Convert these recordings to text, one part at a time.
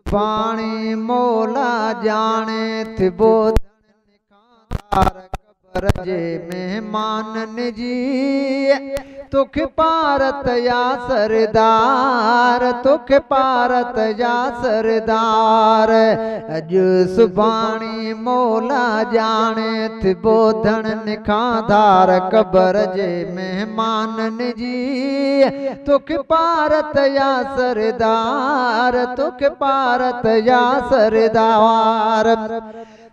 पाणी मौला जाने थिबो कबर जे मेहमान जी तोखे पारत या सरदार तोखे पारत या सरदार अॼु सुभाणी मौला जाने थिबो धन खाधार कबर जे मेहमान जी तोखे पारत या सरदार तोखे पारत या सरदार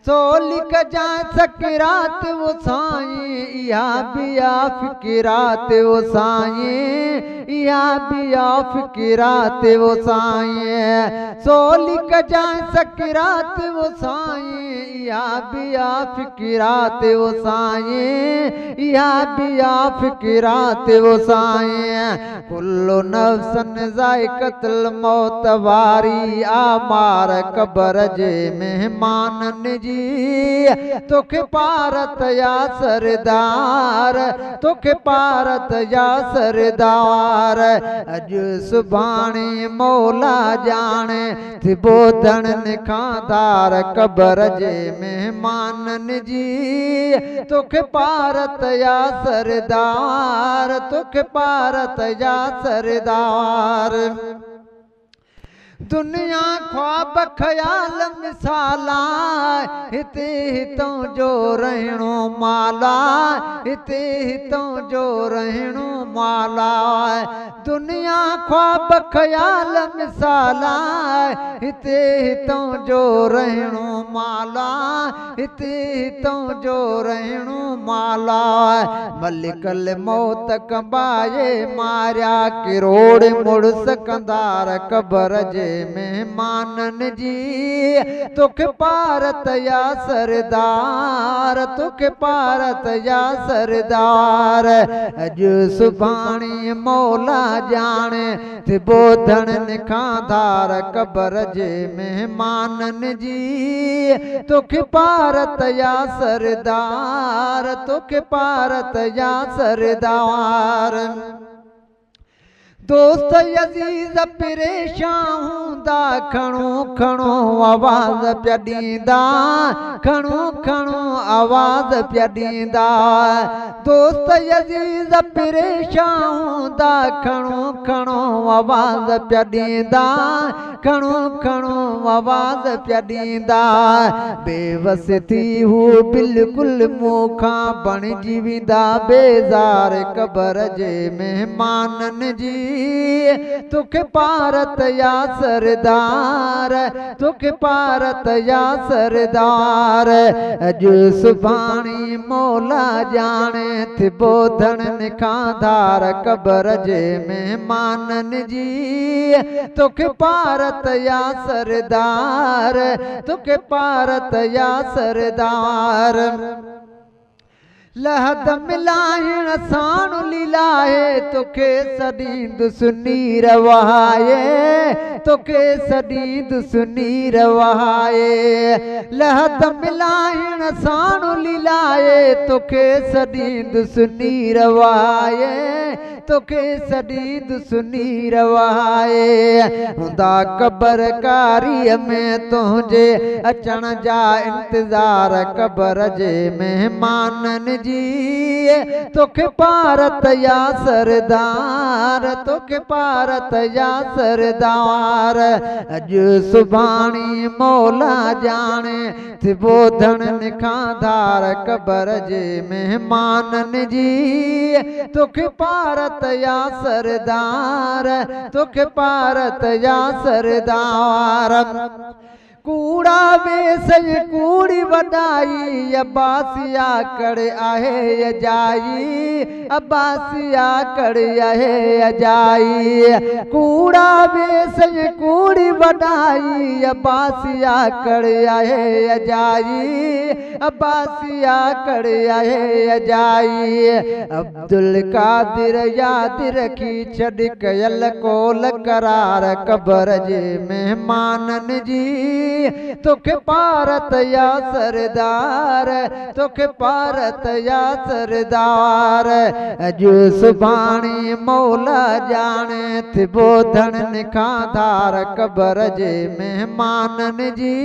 सोलिक जा सकरात वो साईं या बिया फिकिरात वो साईं या बिया फिकिरात वो साईं सोलिक जा सकरात वो साईं या बिया फिकिरात वो साईं या बिया फिकिरात वो साईं कुल्लु नफ्सन ज़ाइक़तुल मौत वारी आमार कबर जे मेहमानन जी तोखे पारत या सरदार तोखे पारत या सरदार अॼु सुभाणे मौला जाने थिबो धन खाधार कबर जे मेहमानन जी तोखे पारत या सरदार तोखे पारत या सरदार दुनिया ख्वाब ख़याल मिसाला हिते हितों जो रहणो माला हिते हितों जो रहणो माला दुनिया ख्वाब ख़याल मिसाला हिते हितों जो रहणो माला हिते हितों जो रहणो माला मलिकल मौत कंबाए मारिया किरोड़ मुड़स कंदार कबर जे मेहमानन जी तोखे पारत या सरदार तोखे पारत या सरदार अॼु सुभाणी मौला जाने थिबो धन खाधार कबर जे मेहमानन जी तोखे पारत या सरदार तोखे पारत या सरदार दोस्त अज़ीज़ परेशान हूंदा खणो खणो आवाज़ पिया ॾींदा खणो खणो आवाज़ पिया ॾींदा दोस्त अज़ीज़ परेशान हूंदा खणो खणो आवाज़ पिया ॾींदा खणो खणो आवाज़ पिया ॾींदा बेवस थी हू बिल्कुलु मूंखां बणिजी वेंदा बेज़ार कबर जे मेहमानन जी तोखे पारत या सरदार तोखे पारत या सरदार अॼु सुभाणी मौला जाने थिबो धन खाधार कबर जे मेहमानन जी तोखे पारत या सरदार तोखे पारत या सरदार लहद मिलाइण साण लीलाए तोखे सॾींद सुनीर वहाए तोखे सॾींद सुनीर वहाए लहद मिलाइण साण लीलाए तोखे सॾींद सुनीर वहाए तोखे सॾींद सुनीर वहाए हूंदा कबर कारीअ में तुंहिंजे अचण जा इंतज़ार कबर जे मेहमानन जी तोखे पारत या सरदार तोखे पारत या सरदार अॼु सुभाणी मौला जाने थिबो धन खाधार कबर जे मेहमानन जी तोखे पारत या सरदार तोखे पारत या सरदार कूड़ा वेस कूड़ी वॾाई अब्बासिया कड़े आहे अजाई अब्बासिया कड़े आहे अजाई कूड़ा वेस कूड़ी वॾाई अब्बासिया कड़े आहे अजाई अब्बासिया कड़े आहे अजाई अब्दुल कादिर यादि रखी छॾ कयल कोल करार कबर जे मेहमानन जी तोखे पारत या सरदार, तोखे पारत या सरदार। अॼु सुभाणे मौला ॼाणे थी ॿोधण निखां धार, क़बर जे महिमाननि जी